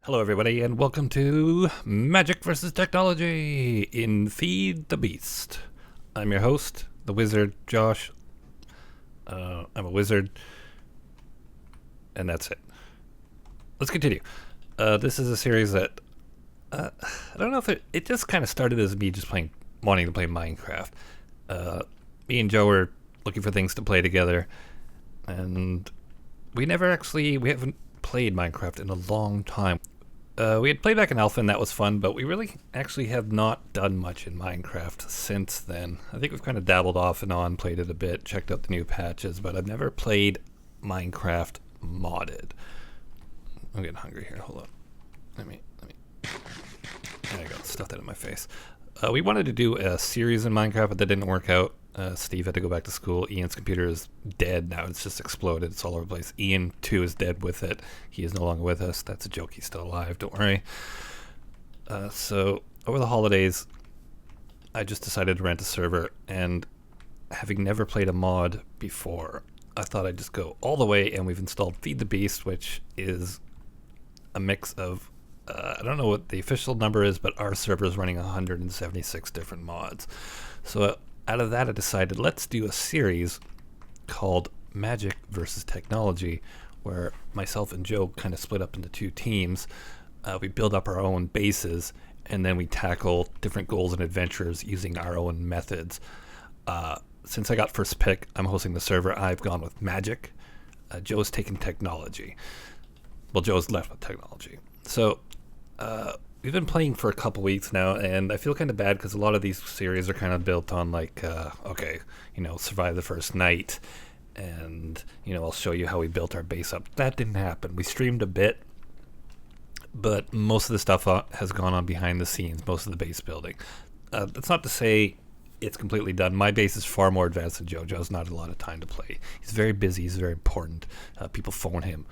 Hello, everybody, and welcome to Magic versus Technology in Feed the Beast. I'm your host, the wizard, Josh. I'm a wizard, and that's it. Let's continue. This is a series that I don't know if it just kind of started as me just wanting to play Minecraft. Me and Joe were looking for things to play together, and we haven't played Minecraft in a long time. We had played back in Alpha and that was fun, but we really actually have not done much in Minecraft since then. I think we've kind of dabbled off and on, played it a bit, checked out the new patches, but I've never played Minecraft modded. I'm getting hungry here, hold on. Let me, there you go, stuff that in my face. We wanted to do a series in Minecraft, but that didn't work out. Steve had to go back to school. Ian's computer is dead now. It's just exploded. It's all over the place. Ian, too, is dead with it. He is no longer with us. That's a joke. He's still alive. Don't worry. So over the holidays, I just decided to rent a server. And having never played a mod before, I thought I'd just go all the way. And we've installed Feed the Beast, which is a mix of I don't know what the official number is, but our server is running 176 different mods. So out of that, I decided let's do a series called Magic versus Technology, where myself and Joe kind of split up into two teams. We build up our own bases, and then we tackle different goals and adventures using our own methods. Since I got first pick, I'm hosting the server. I've gone with Magic. Joe's taken Technology. Well, Joe's left with Technology. So we've been playing for a couple weeks now, and I feel kind of bad because a lot of these series are kind of built on survive the first night, and I'll show you how we built our base up. That didn't happen. We streamed a bit, but most of the stuff has gone on behind the scenes. Most of the base building. That's not to say it's completely done. My base is far more advanced than Joe. Joe's not a lot of time to play. He's very busy. He's very important. People phone him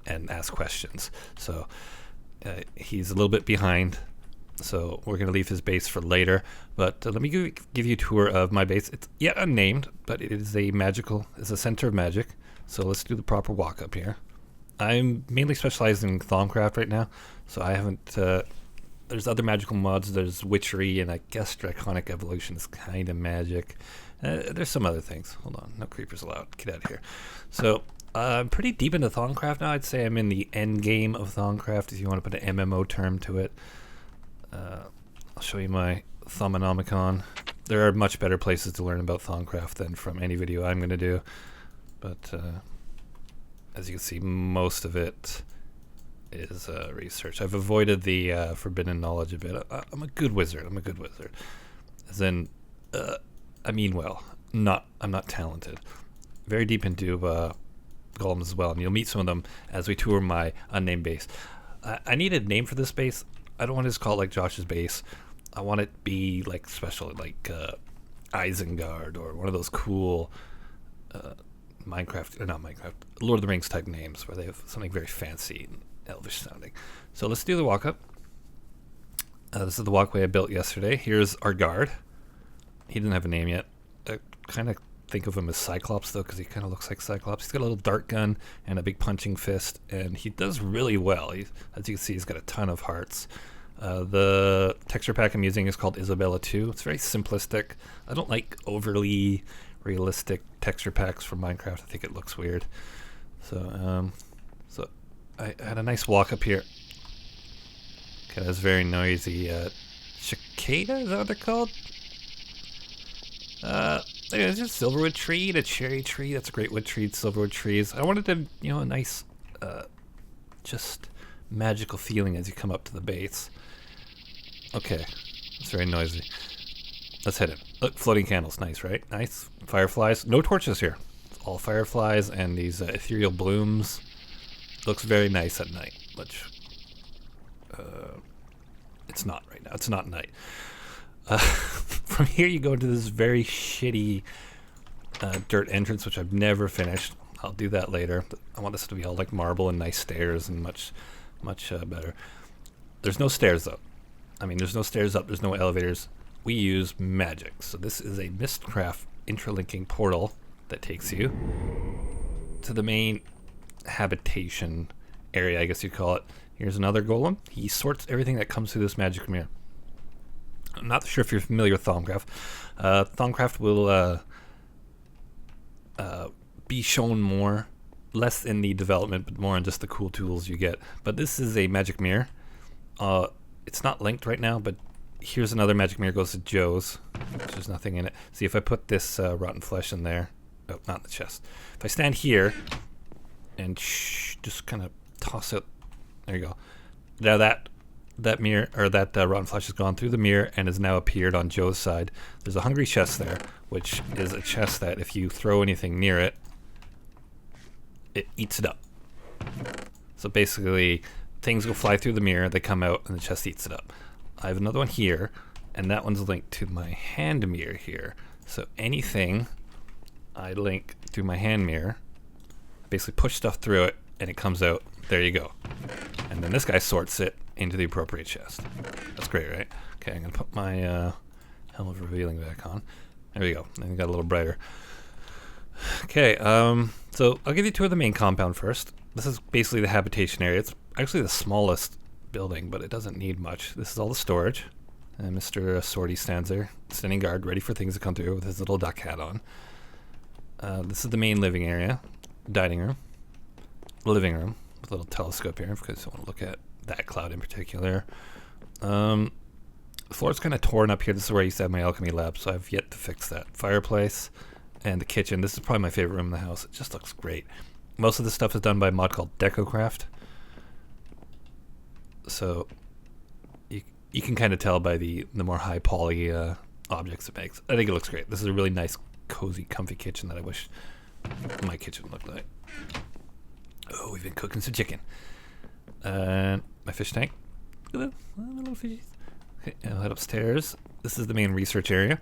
and ask questions. So. He's a little bit behind, so we're going to leave his base for later. But let me give you a tour of my base. It's yet unnamed, but it is it's a center of magic. So let's do the proper walk up here. I'm mainly specialized in Thaumcraft right now, so I haven't... there's other magical mods. There's Witchery, and I guess Draconic Evolution is kind of magic. There's some other things. Hold on, no creepers allowed. Get out of here. So... I'm pretty deep into Thaumcraft now. I'd say I'm in the end game of Thaumcraft, if you want to put an MMO term to it. I'll show you my Thaumonomicon. There are much better places to learn about Thaumcraft than from any video I'm going to do. But as you can see, most of it is research. I've avoided the forbidden knowledge a bit. I'm a good wizard. As in, I mean well. I'm not talented. Very deep into... golems as well, and you'll meet some of them as we tour my unnamed base. I need a name for this base. I don't want to just call it like Josh's base. I want it to be like special, like Isengard or one of those cool not Minecraft, Lord of the Rings type names where they have something very fancy and elvish sounding. So let's do the walk up. This is the walkway I built yesterday. Here's our guard. He didn't have a name yet. Kind of think of him as Cyclops, though, because he kind of looks like Cyclops. He's got a little dart gun and a big punching fist, and he does really well. As you can see, he's got a ton of hearts. The texture pack I'm using is called Isabella 2. It's very simplistic. I don't like overly realistic texture packs from Minecraft. I think it looks weird. So I had a nice walk up here. Okay, that's very noisy. Cicada, is that what they're called? There's a silverwood tree and a cherry tree. That's a great wood tree, silverwood trees. I wanted to, a nice, just magical feeling as you come up to the base. Okay, it's very noisy. Let's hit it. Look, floating candles, nice, right? Nice. Fireflies. No torches here. It's all fireflies and these ethereal blooms. Looks very nice at night, which it's not right now. It's not night. From here you go into this very shitty dirt entrance, which I've never finished. I'll do that later. I want this to be all like marble and nice stairs and much better. There's no stairs though. There's no stairs up, there's no elevators. We use magic. So this is a Mistcraft interlinking portal that takes you to the main habitation area, I guess you'd call it. Here's another golem. He sorts everything that comes through this magic mirror. I'm not sure if you're familiar with Thaumcraft. Thaumcraft will be shown more, less in the development, but more in just the cool tools you get. But this is a magic mirror. It's not linked right now, but here's another magic mirror. Goes to Joe's. There's nothing in it. See, if I put this rotten flesh in there, oh, not in the chest. If I stand here and just kind of toss it, there you go. Now that mirror, or that rotten flesh has gone through the mirror and has now appeared on Joe's side. There's a hungry chest there, which is a chest that if you throw anything near it, it eats it up. So basically, things will fly through the mirror, they come out, and the chest eats it up. I have another one here, and that one's linked to my hand mirror here. So anything I link through my hand mirror, I basically push stuff through it, and it comes out. There you go. And then this guy sorts it into the appropriate chest. That's great, right? Okay, I'm going to put my Helm of Revealing back on. There we go. I think it got a little brighter. Okay, so I'll give you a tour of the main compound first. This is basically the habitation area. It's actually the smallest building, but it doesn't need much. This is all the storage. And Mr. Sortie stands there, standing guard, ready for things to come through with his little duck hat on. This is the main living area, dining room, living room, with a little telescope here because I want to look at that cloud in particular. The floor's kind of torn up here. This is where I used to have my alchemy lab, so I've yet to fix that. Fireplace and the kitchen. This is probably my favorite room in the house. It just looks great. Most of this stuff is done by a mod called DecoCraft. So you can kind of tell by the more high poly objects it makes. I think it looks great. This is a really nice, cozy, comfy kitchen that I wish my kitchen looked like. Oh, we've been cooking some chicken. And my fish tank. Look at that, little fishies. Okay, I'll head upstairs. This is the main research area.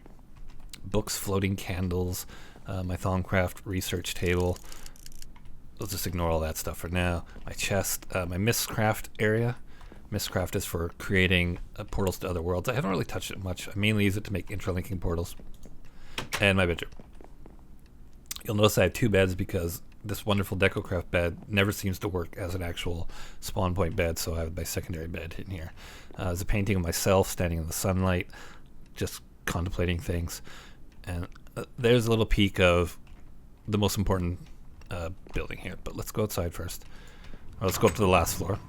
Books, floating candles, my Thaumcraft research table. We'll just ignore all that stuff for now. My chest, my Mistcraft area. Mistcraft is for creating portals to other worlds. I haven't really touched it much. I mainly use it to make intralinking portals. And my bedroom. You'll notice I have two beds because this wonderful DecoCraft bed never seems to work as an actual spawn point bed, so I have my secondary bed in here. There's a painting of myself standing in the sunlight, just contemplating things. And there's a little peek of the most important building here. But let's go outside first. Or let's go up to the last floor.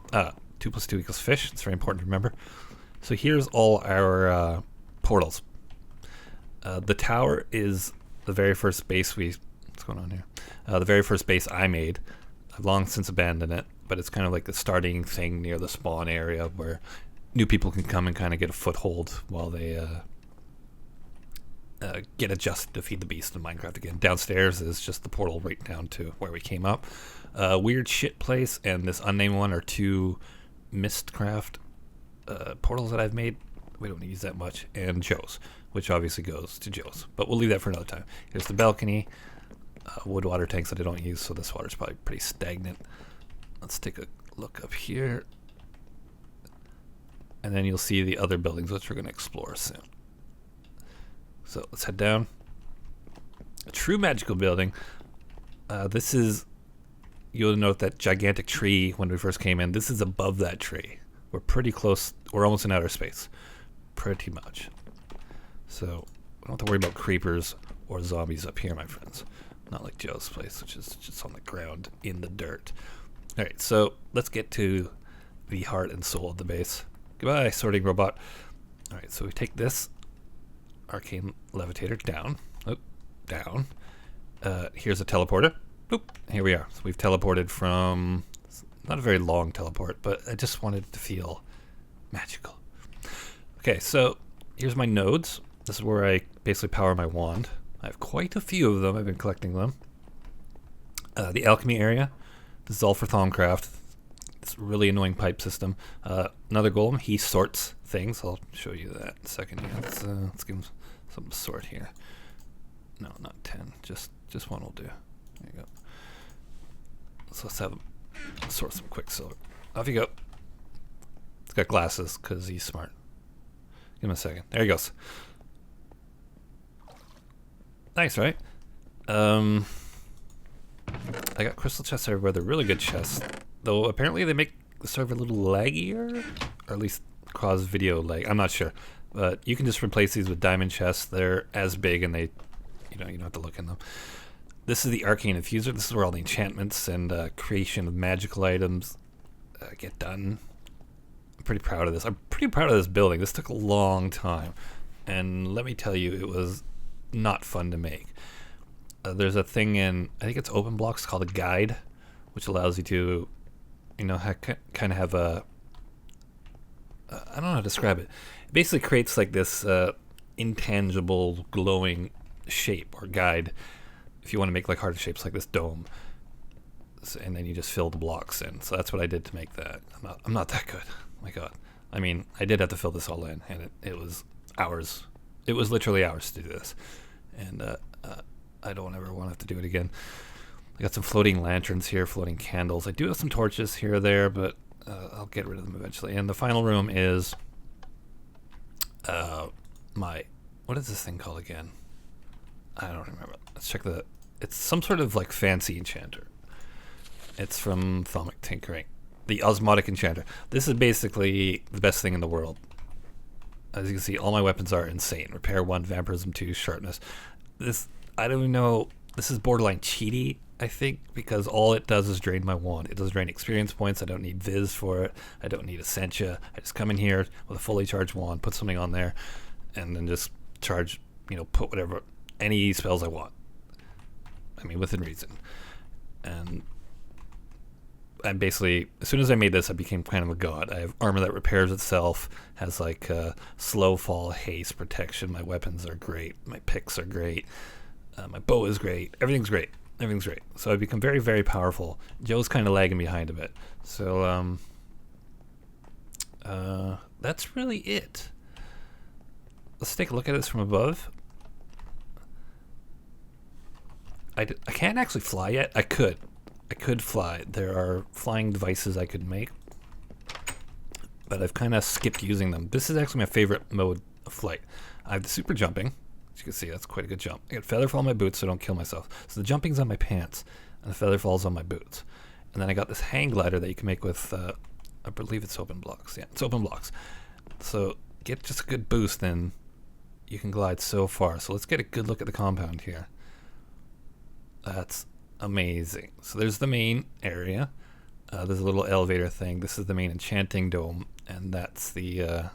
2 + 2 = fish. It's very important to remember. So here's all our portals. The tower is the very first base what's going on here? The very first base I made. I've long since abandoned it, but it's kind of like the starting thing near the spawn area where new people can come and kind of get a foothold while they get adjusted to feed the beast in Minecraft again. Downstairs is just the portal right down to where we came up. Weird shit place and this unnamed one are two Mistcraft portals that I've made. We don't use that much. And Joe's, which obviously goes to Joe's. But we'll leave that for another time. Here's the balcony. Wood water tanks that I don't use, so this water's probably pretty stagnant. Let's take a look up here. And then you'll see the other buildings, which we're going to explore soon. So let's head down. A true magical building. This is, you'll note that gigantic tree when we first came in. This is above that tree. We're pretty close. We're almost in outer space. Pretty much. So we don't have to worry about creepers or zombies up here, my friends. Not like Joe's place, which is just on the ground in the dirt. All right, so let's get to the heart and soul of the base. Goodbye, sorting robot. All right, so we take this arcane levitator down. Oh, down. Here's a teleporter. Boop. Here we are. So we've teleported from, not a very long teleport, but I just wanted it to feel magical. Okay, so here's my nodes. This is where I basically power my wand. I have quite a few of them. I've been collecting them. The alchemy area. This is all for Thaumcraft. It's a really annoying pipe system. Another golem. He sorts things. I'll show you that in a second. Yeah, let's give him some sort here. No, not 10. Just one will do. There you go. So let's have him sort some quicksilver. Off you go. He's got glasses because he's smart. Give him a second. There he goes. Nice, right? I got crystal chests everywhere. They're really good chests. Though apparently they make the server a little laggier, or at least cause video lag. I'm not sure, but you can just replace these with diamond chests. They're as big, and they, you don't have to look in them. This is the arcane infuser. This is where all the enchantments and creation of magical items get done. I'm pretty proud of this. I'm pretty proud of this building. This took a long time, and let me tell you, it was not fun to make. There's a thing in, I think it's open blocks, called a guide, which allows you to, kind of have a, I don't know how to describe it. It basically creates like this intangible glowing shape or guide if you want to make like harder shapes like this dome. So, and then you just fill the blocks in. So that's what I did to make that. I'm not that good. Oh my God. I mean, I did have to fill this all in, and it was hours. It was literally hours to do this. And I don't ever want to have to do it again. I got some floating lanterns here, floating candles. I do have some torches here or there, but I'll get rid of them eventually. And the final room is what is this thing called again? I don't remember. Let's check it's some sort of like fancy enchanter. It's from Thaumic Tinkering. The Osmotic Enchanter. This is basically the best thing in the world. As you can see, all my weapons are insane. Repair 1, Vampirism 2, Sharpness. This, I don't even know, this is borderline cheaty, I think, because all it does is drain my wand. It doesn't drain experience points. I don't need Viz for it. I don't need Essentia. I just come in here with a fully charged wand, put something on there, and then just charge, put whatever, any spells I want. I mean, within reason. And I'm basically, as soon as I made this, I became kind of a god. I have armor that repairs itself, has like slow fall, haste, protection. My weapons are great. My picks are great. My bow is great. Everything's great. Everything's great. So I've become very, very powerful. Joe's kind of lagging behind a bit. So that's really it. Let's take a look at this from above. I can't actually fly yet. I could fly. There are flying devices I could make, but I've kind of skipped using them. This is actually my favorite mode of flight. I have the super jumping. As you can see, that's quite a good jump. I got feather fall on my boots so I don't kill myself. So the jumping's on my pants, and the feather falls on my boots. And then I got this hang glider that you can make with, I believe it's open blocks. Yeah, it's open blocks. So get just a good boost, and you can glide so far. So let's get a good look at the compound here. That's amazing. So there's the main area. There's a little elevator thing. This is the main enchanting dome, and that's the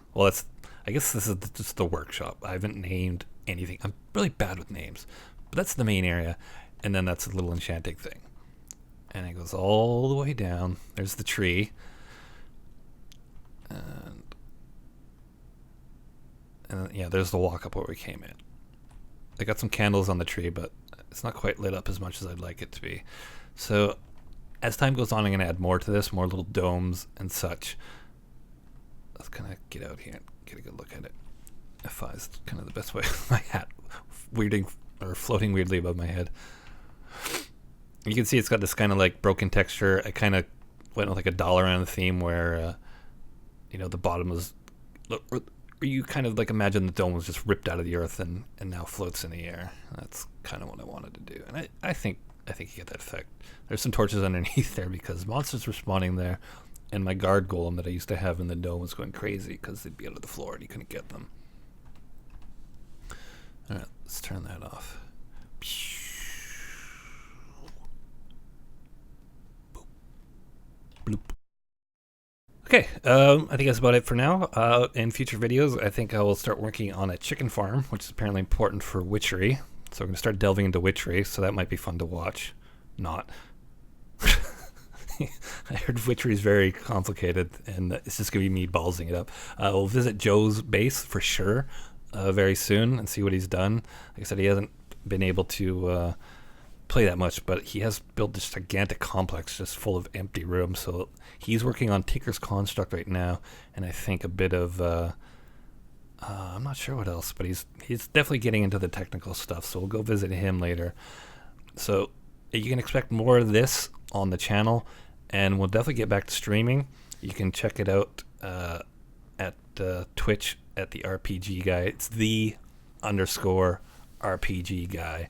I guess this is just the workshop. I haven't named anything. I'm really bad with names, but that's the main area, and then that's a little enchanting thing, and it goes all the way down. There's the tree, and yeah, there's the walk up where we came in. I got some candles on the tree, but it's not quite lit up as much as I'd like it to be. So as time goes on, I'm going to add more to this, more little domes and such. Let's kind of get out here and get a good look at it. F5 is kind of the best way. My hat floating weirdly above my head. You can see it's got this kind of like broken texture. I kind of went with like a dollar on the theme where, the bottom was, you kind of like imagine the dome was just ripped out of the earth and now floats in the air. That's kind of what I wanted to do, and I think you get that effect. There's some torches underneath there because monsters were spawning there, and my guard golem that I used to have in the dome was going crazy because they'd be out of the floor and you couldn't get them. All right, let's turn that off. Boop. Bloop. Okay, I think that's about it for now. In future videos, I think I will start working on a chicken farm, which is apparently important for witchery. So we're going to start delving into witchery, so that might be fun to watch. Not. I heard witchery is very complicated, and it's just going to be me ballsing it up. We'll visit Joe's base for sure very soon and see what he's done. Like I said, he hasn't been able to play that much, but he has built this gigantic complex just full of empty rooms. So he's working on Tinker's Construct right now, and I think a bit of I'm not sure what else, but he's definitely getting into the technical stuff. So we'll go visit him later. So you can expect more of this on the channel, and we'll definitely get back to streaming. You can check it out at Twitch at the RPG guy. It's the_RPG guy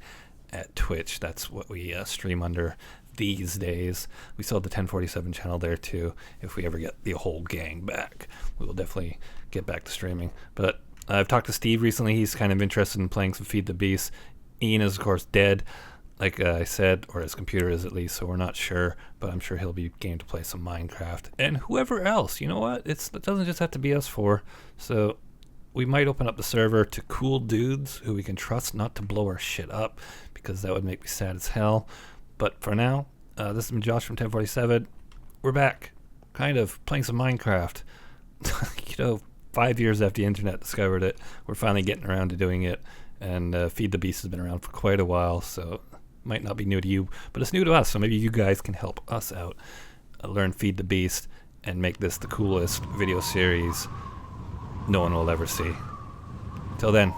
at Twitch. That's what we stream under. these days. We still have the 1047 channel there too. If we ever get the whole gang back, we will definitely get back to streaming. But I've talked to Steve recently. He's kind of interested in playing some Feed the Beast. Ian is, of course, dead, like I said, or his computer is at least, so we're not sure. But I'm sure he'll be game to play some Minecraft. And whoever else, you know what? It doesn't just have to be us four. So we might open up the server to cool dudes who we can trust not to blow our shit up, because that would make me sad as hell. But for now, this has been Josh from 1047. We're back, kind of, playing some Minecraft. 5 years after the internet discovered it, we're finally getting around to doing it. And Feed the Beast has been around for quite a while, so it might not be new to you, but it's new to us, so maybe you guys can help us out. Learn Feed the Beast and make this the coolest video series no one will ever see. Till then.